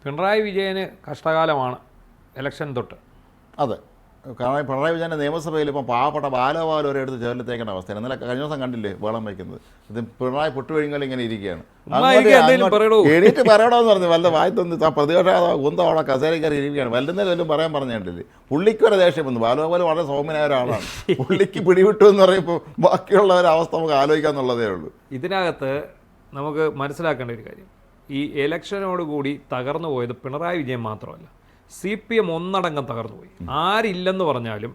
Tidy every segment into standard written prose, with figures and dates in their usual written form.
പിണറായി വിജയന് കഷ്ടകാലമാണ് election തൊട്ട്. അതെ, കാരണം പിണറായി വിജയൻ്റെ നിയമസഭയിൽ ഇപ്പം പാവപ്പെട്ട ബാലപാലം ഒരു എടുത്ത് ചേർത്തേക്കേണ്ട അവസ്ഥയാണ്. ഇന്നലെ കഴിഞ്ഞ ദിവസം കണ്ടില്ലേ വേളം വയ്ക്കുന്നത്. ഇത് പിണറായി പൊട്ടുവഴിങ്ങളിൽ ഇങ്ങനെ ഇരിക്കുകയാണ്. എണീറ്റ് പറയണമെന്ന് പറഞ്ഞു വല്ല വായത്തൊന്ന് പ്രതിപക്ഷ കുന്തം അവിടെ കസേര കയറി ഇരിക്കുകയാണ്. വല്ലുന്നേരം വല്ലതും പറയാൻ പറഞ്ഞിട്ടില്ലേ. പുള്ളിക്കൊരു ദേഷ്യം വന്നു. ബാലഗോപാൽ വളരെ സൗമ്യനായ ഒരാളാണ്. പുള്ളിക്ക് പിടിവിട്ടു എന്ന് പറയുമ്പോൾ ബാക്കിയുള്ളവരുടെ അവസ്ഥ നമുക്ക് ആലോചിക്കാന്നുള്ളതേ ഉള്ളൂ. ഇതിനകത്ത് നമുക്ക് മനസ്സിലാക്കേണ്ട ഒരു കാര്യം, ഈ ഇലക്ഷനോടുകൂടി തകർന്നു പോയത് പിണറായി വിജയൻ മാത്രമല്ല, CPM ഒന്നടങ്കം തകർന്നുപോയി. ആരില്ലെന്ന് പറഞ്ഞാലും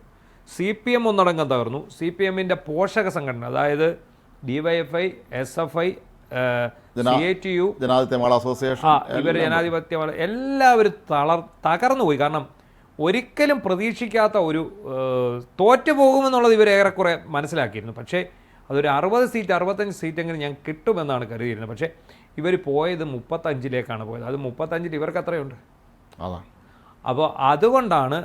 CPM ഒന്നടങ്കം തകർന്നു. CPM-ന്റെ പോഷക സംഘടന, അതായത് DYFI, SFI, CATU, ജനാധിപത്യ അസോസിയേഷൻ, ഇവർ ജനാധിപത്യ എല്ലാവരും തകർന്നുപോയി. കാരണം ഒരിക്കലും പ്രതീക്ഷിക്കാത്ത ഒരു തോറ്റുപോകുമെന്നുള്ളത് ഇവർ ഏറെക്കുറെ മനസ്സിലാക്കിയിരുന്നു. പക്ഷേ അതൊരു 60 സീറ്റ് 65 സീറ്റെങ്കിലും ഞാൻ കിട്ടുമെന്നാണ് കരുതിയിരുന്നത്. പക്ഷേ ഇവർ പോയത് 35-ലേക്കാണ് പോയത്. അത് 35-ൽ ഇവർക്ക് അത്രയുണ്ട്. അതാണ്. അപ്പോൾ അതുകൊണ്ടാണ്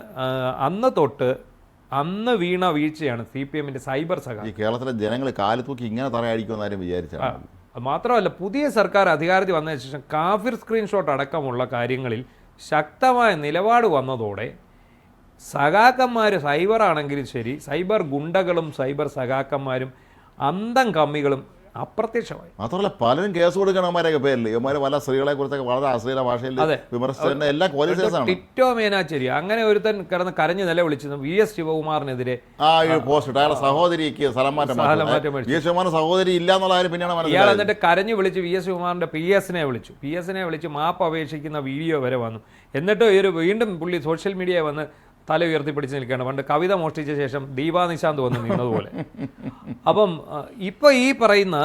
അന്ന് വീണ വീഴ്ചയാണ് CPM-ന്റെ സൈബർ സഖ. ഈ കേരളത്തിലെ ജനങ്ങൾ കാലത്തൂക്കി ഇങ്ങനെ തറയടിക്കുമെന്ന് ആരും വിചാരിച്ചാണ്. മാത്രമല്ല, പുതിയ സർക്കാർ അധികാരത്തിൽ വന്നതിന് ശേഷം കാഫിർ സ്ക്രീൻഷോട്ട് അടക്കമുള്ള കാര്യങ്ങളിൽ ശക്തമായ നിലപാട് വന്നതോടെ സഖാക്കന്മാർ സൈബറാണെങ്കിലും ശരി, സൈബർ ഗുണ്ടകളും സൈബർ സഖാക്കന്മാരും അന്തം കമ്മികളും അപ്രത്യക്ഷമായി. മാത്രമല്ല പലരും കേസ് കൊടുക്കണമാരൊക്കെ പേരിൽ ഇവന്മാർ പല സ്ത്രീകളെ കുറിച്ചൊക്കെ വളരെ അശ്ലീല ഭാഷയിൽ വിമർശിച്ചതിന്റെ എല്ലാം പോലീസ് കേസാണ്. ടിറ്റോ മേനാച്ചേരി അങ്ങനെ ഒരുത്തൻ കിടന്ന് കരഞ്ഞ് നിലവിളിച്ചത് VS ശിവകുമാറിനെതിരെ പോസ്റ്റ് അയാളെ സഹോദരിക്ക് സ്ഥലം മാറ്റം VS ശിവകുമാറിന് സഹോദരി ഇല്ല എന്നുള്ള കാര്യം പിന്നെയാണ് ഇയാൾ എന്നിട്ട് കരഞ്ഞു വിളിച്ച് VS ശിവകുമാറിന്റെ PS-നെ വിളിച്ച് മാപ്പ് അപേക്ഷിക്കുന്ന വീഡിയോ വരെ വന്നു. എന്നിട്ട് വീണ്ടും പുള്ളി സോഷ്യൽ മീഡിയ വന്ന് തല ഉയർത്തിപ്പിടിച്ച് നിൽക്കുകയാണ്. പണ്ട് കവിത മോഷ്ടിച്ച ശേഷം ദീപാ നിശാന്ത് വന്ന് നിന്നതുപോലെ. അപ്പം ഇപ്പോൾ ഈ പറയുന്ന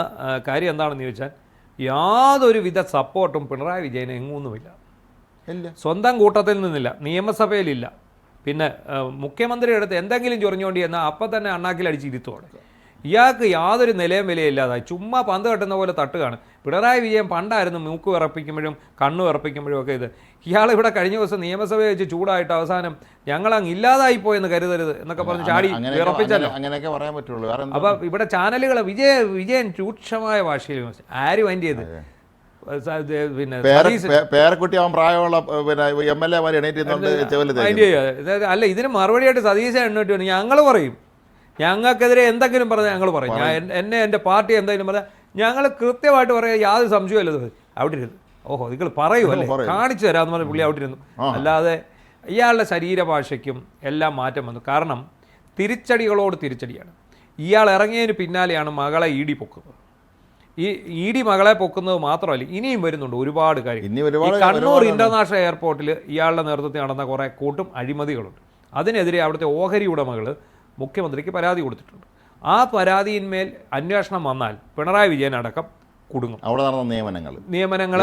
കാര്യം എന്താണെന്ന് ചോദിച്ചാൽ, യാതൊരുവിധ സപ്പോർട്ടും പിണറായി വിജയന് എങ്ങൊന്നുമില്ല. സ്വന്തം കൂട്ടത്തിൽ നിന്നില്ല, നിയമസഭയിലില്ല. പിന്നെ മുഖ്യമന്ത്രിയുടെ അടുത്ത് എന്തെങ്കിലും ചൊറിഞ്ഞുകൊണ്ട് എന്നാൽ അപ്പം തന്നെ അണ്ണാക്കിലടിച്ച് ഇരുത്തോടെ. ഇയാൾക്ക് യാതൊരു നിലയും വിലയില്ലാതായി. ചുമ്മാ പന്ത് കെട്ടുന്ന പോലെ തട്ടുകയാണ്. പിണറായി വിജയൻ പണ്ടായിരുന്നു മൂക്ക് വിറപ്പിക്കുമ്പോഴും കണ്ണു വിറപ്പിക്കുമ്പോഴും ഒക്കെ ഇത്. ഇയാളിവിടെ കഴിഞ്ഞ ദിവസം നിയമസഭയെ വെച്ച് ചൂടായിട്ട് അവസാനം ഞങ്ങളങ്ങ് ഇല്ലാതായിപ്പോയെന്ന് കരുതരുത് എന്നൊക്കെ പറഞ്ഞ് ചാടി വിറപ്പിച്ചല്ലോ. അങ്ങനെയൊക്കെ പറയാൻ പറ്റുള്ളൂ. അപ്പം ഇവിടെ ചാനലുകൾ വിജയൻ രൂക്ഷമായ ഭാഷയിൽ ആര് മൈൻഡ് ചെയ്ത് പിന്നെ പേരക്കുട്ടിയാവാൻ പ്രായമുള്ള MLA-മാർ അല്ല, ഇതിന് മറുപടിയായിട്ട് സതീശ എണ്ണൂറ്റി വന്നു. ഞങ്ങൾ പറയും, ഞങ്ങൾക്കെതിരെ എന്തെങ്കിലും പറഞ്ഞാൽ ഞങ്ങൾ പറയും. എൻ്റെ പാർട്ടി എന്തെങ്കിലും പറഞ്ഞാൽ ഞങ്ങൾ കൃത്യമായിട്ട് പറയാം, യാതൊരു സംശയമില്ലത്. അവിടെ ഇരുന്നു ഓഹോ നിങ്ങൾ പറയുമല്ലേ, കാണിച്ചു തരാമെന്ന് പറഞ്ഞ പുള്ളി അവിടെ ഇരുന്നു. അല്ലാതെ ഇയാളുടെ ശരീരഭാഷയ്ക്കും എല്ലാം മാറ്റം വന്നു. കാരണം തിരിച്ചടികളോട് തിരിച്ചടിയാണ്. ഇയാൾ ഇറങ്ങിയതിന് പിന്നാലെയാണ് മകളെ ED പൊക്കുന്നത്. ഈ മകളെ പൊക്കുന്നത് മാത്രമല്ല, ഇനിയും വരുന്നുണ്ട് ഒരുപാട് കാര്യം. കണ്ണൂർ ഇന്റർനാഷണൽ എയർപോർട്ടിൽ ഇയാളുടെ നേതൃത്വത്തിൽ നടന്ന കുറേ കൂട്ടും അഴിമതികളുണ്ട്. അതിനെതിരെ അവിടുത്തെ ഓഹരി ഉടമകൾ മുഖ്യമന്ത്രിക്ക് പരാതി കൊടുത്തിട്ടുണ്ട്. ആ പരാതിയിന്മേൽ അന്വേഷണം വന്നാൽ പിണറായി വിജയൻ അടക്കം കുടുങ്ങും. അവിടെ നടന്ന നിയമനങ്ങൾ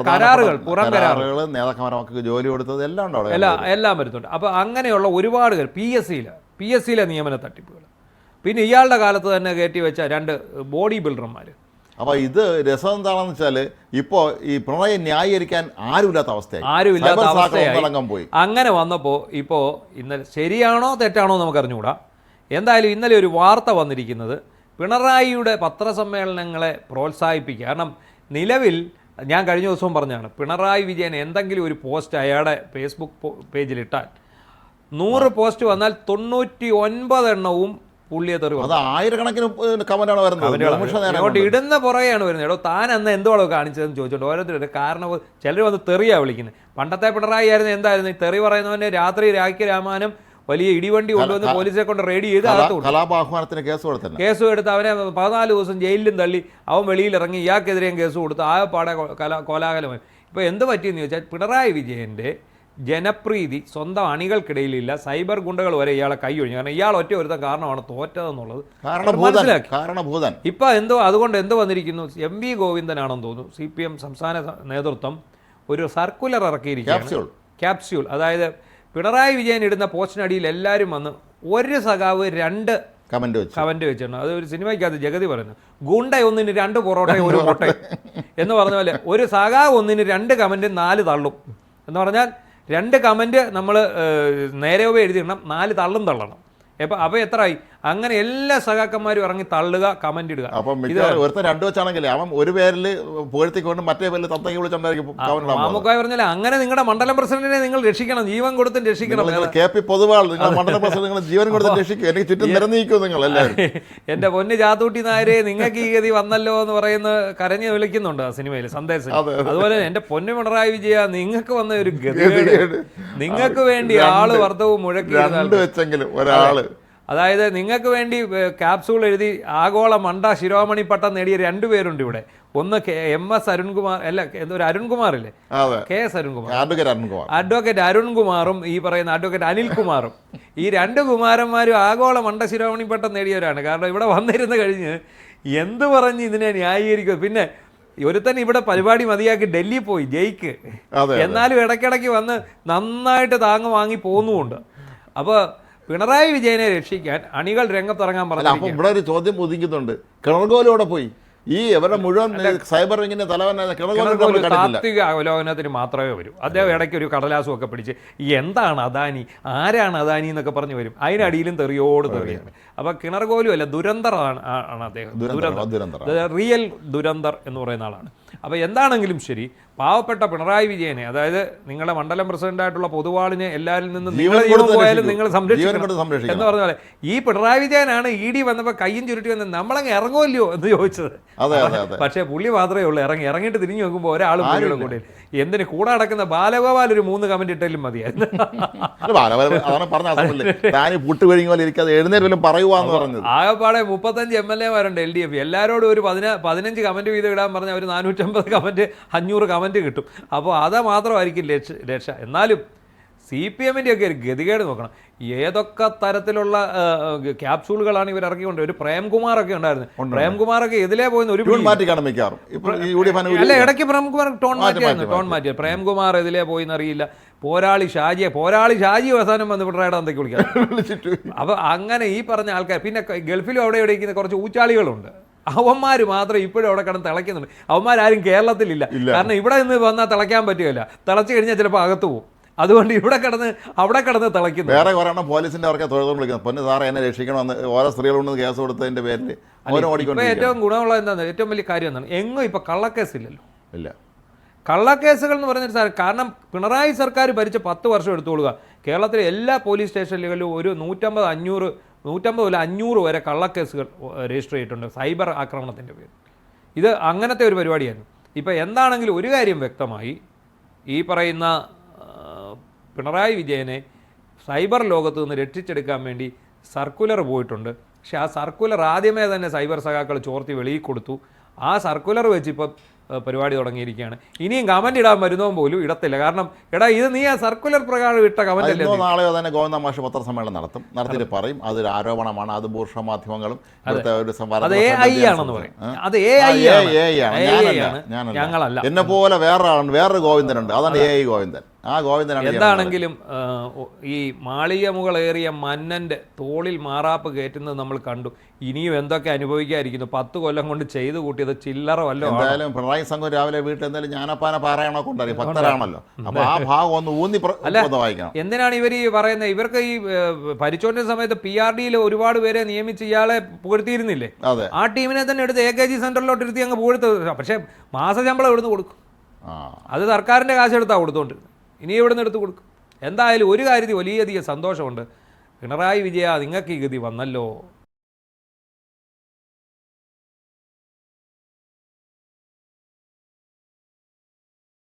കരാറുകൾ, പുറം കരാറുകൾ, നേതാക്കന്മാർക്ക് ജോലി കൊടുത്തത് എല്ലാം വരുന്നുണ്ട്. അപ്പോൾ അങ്ങനെയുള്ള ഒരുപാട് PSC-യിലെ നിയമന തട്ടിപ്പുകൾ. പിന്നെ ഇയാളുടെ കാലത്ത് തന്നെ കയറ്റി വെച്ച 2 ബോഡി ബിൽഡർമാർ. അപ്പോൾ ഇത് രസം എന്താണെന്ന് വെച്ചാൽ ഇപ്പോൾ ഈ പിണറായി ന്യായീകരിക്കാൻ ആരുമില്ലാത്ത അവസ്ഥയായി പോയി. അങ്ങനെ വന്നപ്പോൾ ഇപ്പോൾ ഇന്നലെ ശരിയാണോ തെറ്റാണോ നമുക്ക് അറിഞ്ഞുകൂടാ. എന്തായാലും ഇന്നലെ ഒരു വാർത്ത വന്നിരിക്കുന്നത് പിണറായിയുടെ പത്രസമ്മേളനങ്ങളെ പ്രോത്സാഹിപ്പിക്കുക. കാരണം നിലവിൽ ഞാൻ കഴിഞ്ഞ ദിവസവും പറഞ്ഞാണ്, പിണറായി വിജയൻ എന്തെങ്കിലും ഒരു പോസ്റ്റ് അയാളുടെ ഫേസ്ബുക്ക് പേജിലിട്ടാൽ 100 പോസ്റ്റ് വന്നാൽ 99 എണ്ണവും പുള്ളിയെ തെറി. അത് ആയിരക്കണക്കിന് കമന്റാണ് വരുന്നത്. ഇടുന്ന പുറകെയാണ് വരുന്നത്. എടോ താൻ അന്ന് എന്തുവാണോ കാണിച്ചതെന്ന് ചോദിച്ചോണ്ട് ഓരോരുത്തരും കാരണം ചിലർ വന്ന് തെറിയാണ് വിളിക്കുന്നത്. പണ്ടത്തെ പിണറായി ആയിരുന്നു എന്തായിരുന്നു ഈ തെറി പറയുന്നവനെ രാത്രി രാമാനം വലിയ ഇടിവണ്ടി കൊണ്ടുവന്ന് പോലീസിനെ കൊണ്ട് റെഡി ചെയ്ത് കലാപാഹ്വാനത്തിന് കേസ് എടുത്ത് അവനെ 14 ദിവസം ജയിലിലും തള്ളി. അവൻ വെളിയിലിറങ്ങി, ഇയാൾക്കെതിരെയും കേസ് കൊടുത്ത് ആ പാടെ കോലാഹലമായി. ഇപ്പോൾ എന്ത് പറ്റിയെന്ന് ചോദിച്ചാൽ പിണറായി വിജയൻ്റെ ജനപ്രീതി സ്വന്തം അണികൾക്കിടയിലില്ല. സൈബർ ഗുണ്ടകൾ വരെ ഇയാളെ കൈ ഒഴിഞ്ഞു. കാരണം ഇയാൾ ഒറ്റ ഒരുത്തം കാരണമാണ് തോറ്റതെന്നുള്ളത് മനസ്സിലാക്കി. ഇപ്പം അതുകൊണ്ട് എന്ത് വന്നിരിക്കുന്നു, MV ഗോവിന്ദനാണെന്ന് തോന്നുന്നു CPM സംസ്ഥാന നേതൃത്വം ഒരു സർക്കുലർ ഇറക്കിയിരിക്കുകയാണ്. ക്യാപ്സ്യൂൾ, അതായത് പിണറായി വിജയൻ ഇടുന്ന പോസ്റ്റിനടിയിൽ എല്ലാവരും വന്ന് ഒരു സഖാവ് 2 കമന്റ് വെച്ചിട്ടുണ്ട്. അത് ഒരു സിനിമയ്ക്കകത്ത് ജഗതി പറയുന്നു, ഗുണ്ട ഒന്നിന് 2 പൊറോട്ടയും 1 മുട്ടയും എന്ന് പറഞ്ഞ പോലെ ഒരു സഖാവ് ഒന്നിന് 2 കമന്റും 4 തള്ളും എന്ന് പറഞ്ഞാൽ 2 കമന്റ് നമ്മൾ നേരെ എഴുതിയിടണം, 4 തള്ളണം. അപ്പോൾ എത്രയായി? അങ്ങനെ എല്ലാ സഖാക്കന്മാരും ഇറങ്ങി തള്ളുക, കമന്റ് ഇടുക. അപ്പം ഒരുത്തൻ രണ്ടു വെച്ചാണെങ്കിലേ അവൻ ഒരു പേരിൽ പുകഴ്ത്തിക്കൊണ്ട് മറ്റേ പേരിൽ തത്തയ്ക്ക് വിളിച്ചുണ്ടായിരിക്കും. മാമുക്കായ പറഞ്ഞാൽ അങ്ങനെ നിങ്ങളുടെ മണ്ഡലം പ്രസിഡന്റിനെ നിങ്ങൾ രക്ഷിക്കണം, ജീവൻ കൊടുത്തും രക്ഷിക്കണം. KP പൊതുവാൾ നിങ്ങൾ മണ്ഡലം പ്രസിഡന്റ് നിങ്ങൾ ജീവൻ കൊടുത്ത് രക്ഷിക്കും. എനിക്ക് ചുറ്റും നിരന്നിരിക്കും നിങ്ങൾ എല്ലാവരും. എന്റെ പൊന്ന് ചാത്തൂട്ടി നായരെ, നിങ്ങൾക്ക് ഈ ഗതി വന്നല്ലോ എന്ന് പറയുന്ന കരഞ്ഞു വിളിക്കുന്നുണ്ട് ആ സിനിമയിൽ സന്ദേശം. അതുപോലെ എന്റെ പൊന്നു പിണറായി വിജയ, നിങ്ങൾക്ക് വന്ന ഒരു ഗതികേട്. നിങ്ങൾക്ക് വേണ്ടി ആള് വർദ്ധവും മുഴക്കി വെച്ചെങ്കിലും ഒരാള്, അതായത് നിങ്ങൾക്ക് വേണ്ടി ക്യാപ്സൂൾ എഴുതി ആഗോള മണ്ട ശിരോമണി പട്ടം നേടിയ രണ്ടുപേരുണ്ട് ഇവിടെ. ഒന്ന് MS അരുൺകുമാർ, അല്ല ഒരു അരുൺകുമാറില്ലേ, KS അരുൺകുമാർ, അഡ്വക്കേറ്റ് അരുൺകുമാറും ഈ പറയുന്ന അഡ്വക്കേറ്റ് അനിൽകുമാറും. ഈ രണ്ട് കുമാരന്മാരും ആഗോള മണ്ട ശിരോമണി പട്ടം നേടിയവരാണ്. കാരണം ഇവിടെ വന്നിരുന്ന് കഴിഞ്ഞ് എന്ത് പറഞ്ഞ് ഇതിനെ ന്യായീകരിക്കും. പിന്നെ ഒരുത്തൻ ഇവിടെ പരിപാടി മതിയാക്കി ഡൽഹി പോയി ജയിക്ക്, എന്നാലും ഇടയ്ക്കിടയ്ക്ക് വന്ന് നന്നായിട്ട് താങ്ങ് വാങ്ങി പോകുന്നുമുണ്ട്. അപ്പോൾ പിണറായി വിജയനെ രക്ഷിക്കാൻ അണികൾ രംഗത്തിറങ്ങാൻ പറഞ്ഞു. അപ്പം ഇവിടെ ഒരു ചോദ്യം ഉദിക്കുന്നുണ്ട്, കിണർകോലോടെ പോയി ഈ ഇവരുടെ മുഴുവൻ സൈബർ വിങ്ങിന്റെ തലവൻ താത്വിക അവലോകനത്തിന് മാത്രമേ വരൂ. അദ്ദേഹം ഇടയ്ക്ക് ഒരു കടലാസും ഒക്കെ പിടിച്ച് എന്താണ് അദാനി, ആരാണ് അദാനി എന്നൊക്കെ പറഞ്ഞു വരും. അതിനടിയിലും തെറിയോട് തെറിയാണ്. അപ്പൊ കിണർകോലും അല്ല, ദുരന്തർ ആണ് അദ്ദേഹം. റിയൽ ദുരന്തർ എന്ന് പറയുന്ന ആളാണ്. അപ്പൊ എന്താണെങ്കിലും ശരി, പാവപ്പെട്ട പിണറായി വിജയനെ, അതായത് നിങ്ങളുടെ മണ്ഡലം പ്രസിഡന്റായിട്ടുള്ള പൊതുവാളിനെ എല്ലാവരിൽ നിന്നും നിങ്ങൾ പോയാലും നിങ്ങൾ സംരക്ഷിക്കണം എന്ന് പറഞ്ഞ പോലെ ഈ പിണറായി വിജയനാണ് ED വന്നപ്പോൾ കയ്യും ചുരുട്ടി വന്ന് നമ്മളങ്ങ് ഇറങ്ങുമല്ലോ എന്ന് ചോദിച്ചത്. പക്ഷേ പുള്ളി മാത്രമേ ഉള്ളൂ ഇറങ്ങിയിട്ട് തിരിഞ്ഞു നോക്കുമ്പോൾ ഒരാൾ പുള്ളിയുടെ കൂടെ. എന്തിന് കൂടെ നടക്കുന്ന ബാലഗോപാൽ ഒരു 3 കമന്റ് ഇട്ടാലും മതിയായിരുന്നു. ആകെപ്പാടെ 35 MLA-മാരുണ്ട് LDF. എല്ലാവരോടും ഒരു 15 കമന്റ് വീതം ഇടാൻ പറഞ്ഞ ഒരു 450 കമന്റ് 500 കമന്റ് കിട്ടും. അപ്പോൾ അത് മാത്രമായിരിക്കും രക്ഷ. എന്നാലും CPM-ൻ്റെ ഒക്കെ ഒരു ഗതികേട് നോക്കണം. ഏതൊക്കെ തരത്തിലുള്ള ക്യാപ്സൂളുകളാണ് ഇവർ ഇറക്കിക്കൊണ്ട്. ഒരു പ്രേംകുമാറൊക്കെ ഉണ്ടായിരുന്നു. പ്രേംകുമാറൊക്കെ എതിലേ പോയെന്ന് ഒരു അല്ല, ഇടയ്ക്ക് പ്രേംകുമാർ ടോൺ മാറ്റിയായിരുന്നു. പ്രേംകുമാർ എതിലേ പോയിന്ന് അറിയില്ല. പോരാളി ഷാജി അവസാനം വന്ന് പിണറായിയുടെ എന്തൊക്കെ വിളിക്കാം. അപ്പൊ അങ്ങനെ ഈ പറഞ്ഞ ആൾക്കാർ, പിന്നെ ഗൾഫിലും അവിടെ ഇവിടെ ഇരിക്കുന്ന കുറച്ച് ഊച്ചാളികളുണ്ട്. അവന്മാർ മാത്രം ഇപ്പോഴും അവിടെ കിടന്ന് തിളയ്ക്കുന്നുണ്ട്. അവന്മാരും കേരളത്തിലില്ല. കാരണം ഇവിടെ നിന്ന് വന്നാൽ തിളയ്ക്കാൻ പറ്റുകയില്ല. തിളച്ചു കഴിഞ്ഞാൽ ചിലപ്പോൾ അകത്ത് പോകും. അതുകൊണ്ട് അവിടെ കിടന്ന് തിളയ്ക്കുന്നു. വേറെ കുറേ പോലീസിന്റെ അവർക്ക് തൊഴിൽ വിളിക്കുന്നത്, പൊന്നു സാറേ എന്നെ രക്ഷിക്കണമെന്ന് ഓരോ സ്ത്രീകളോട് കേസ് കൊടുത്തതിന്റെ പേരിൽ ഏറ്റവും ഗുണമുള്ള എന്താണ്, ഏറ്റവും വലിയ കാര്യം എന്താണ്, എങ്ങും ഇപ്പൊ കള്ളക്കേസില്ലല്ലോ. ഇല്ല, കള്ളക്കേസുകൾ എന്ന് പറഞ്ഞൊരു സാർ. കാരണം പിണറായി സർക്കാർ ഭരിച്ച 10 വർഷം എടുത്തുകൊള്ളുക, കേരളത്തിലെ എല്ലാ പോലീസ് സ്റ്റേഷനുകളിലും ഒരു 150-500 വരെ കള്ളക്കേസുകൾ രജിസ്റ്റർ ചെയ്തിട്ടുണ്ട് സൈബർ ആക്രമണത്തിൻ്റെ പേരിൽ. ഇത് അങ്ങനത്തെ ഒരു പരിപാടിയായിരുന്നു. ഇപ്പം എന്താണെങ്കിലും ഒരു കാര്യം വ്യക്തമായി, ഈ പറയുന്ന പിണറായി വിജയനെ സൈബർ ലോകത്ത് നിന്ന് രക്ഷിച്ചെടുക്കാൻ വേണ്ടി സർക്കുലർ പോയിട്ടുണ്ട്. പക്ഷെ ആ സർക്കുലർ ആദ്യമേ തന്നെ സൈബർ സഖാക്കൾ ചോർത്തി വെളിയിൽ കൊടുത്തു. ആ സർക്കുലർ വെച്ച് ഇപ്പം പരിപാടി തുടങ്ങിയിരിക്കുകയാണ്. ഇനിയും കമന്റ് ഇടാൻ വരുന്നതും പോലും ഇടത്തില്ല. കാരണം ഇത് നീ ആ സർക്കുലർ പ്രകാരം ഇട്ട കമന്റ് അല്ലേ. നാളെയോ തന്നെ ഗോവിന്ദ മാഷ് പത്രസമ്മേളനം നടത്തിയിട്ട് പറയും അതൊരു ആരോപണമാണ്, അത് ബൂർഷ മാധ്യമങ്ങളും ആണെന്ന് പറയും. അത് ഞങ്ങളല്ല, എന്നെ പോലെ വേറൊരു ഗോവിന്ദനുണ്ട്, അതാണ് AI ഗോവിന്ദൻ. ആ ഗോവിന്ദനാണ്. എന്താണെങ്കിലും ഈ മാളികമുകളേറിയ മന്നന്റെ തോളിൽ മാറാപ്പ് കയറ്റുന്നത് നമ്മൾ കണ്ടു. ഇനിയും എന്തൊക്കെ അനുഭവിക്കാതിരിക്കുന്നു. 10 കൊല്ലം കൊണ്ട് ചെയ്തു കൂട്ടിയത് ചില്ലറ വല്ലോ. എന്തായാലും പിണറായി സംഘം രാവിലെ വീട്ടിൽ എന്തായാലും ഞാനപ്പാന പാരായണോ കൊണ്ടറിയും, ഭക്തരാണല്ലോ. അപ്പൊ ആ ഭാഗം ഒന്ന് ഊന്നി വായിക്കണം. എന്തിനാണ് ഇവർ ഈ പറയുന്നത്? ഇവർക്ക് ഈ ഭരിച്ചോണ്ടിരുന്ന സമയത്ത് PRD-യിൽ ഒരുപാട് പേരെ നിയമിച്ച് ഇയാളെ പുകഴ്ത്തിയിരുന്നില്ലേ? ആ ടീമിനെ തന്നെ എടുത്ത് AKG സെന്ററിലോട്ട് ഇരുത്തി അങ്ങ് പുകഴ്ത്തത്. പക്ഷേ മാസശമ്പളം എവിടുന്ന് കൊടുക്കും? അത് സർക്കാരിന്റെ കാശ് എടുത്താൽ കൊടുത്തോണ്ട് ഇനി എവിടെ നിന്ന് എടുത്ത് കൊടുക്കും? എന്തായാലും ഒരു കാര്യത്തിൽ വലിയധികം സന്തോഷമുണ്ട്. പിണറായി വിജയ, നിങ്ങൾക്ക് ഈ ഗതി വന്നല്ലോ.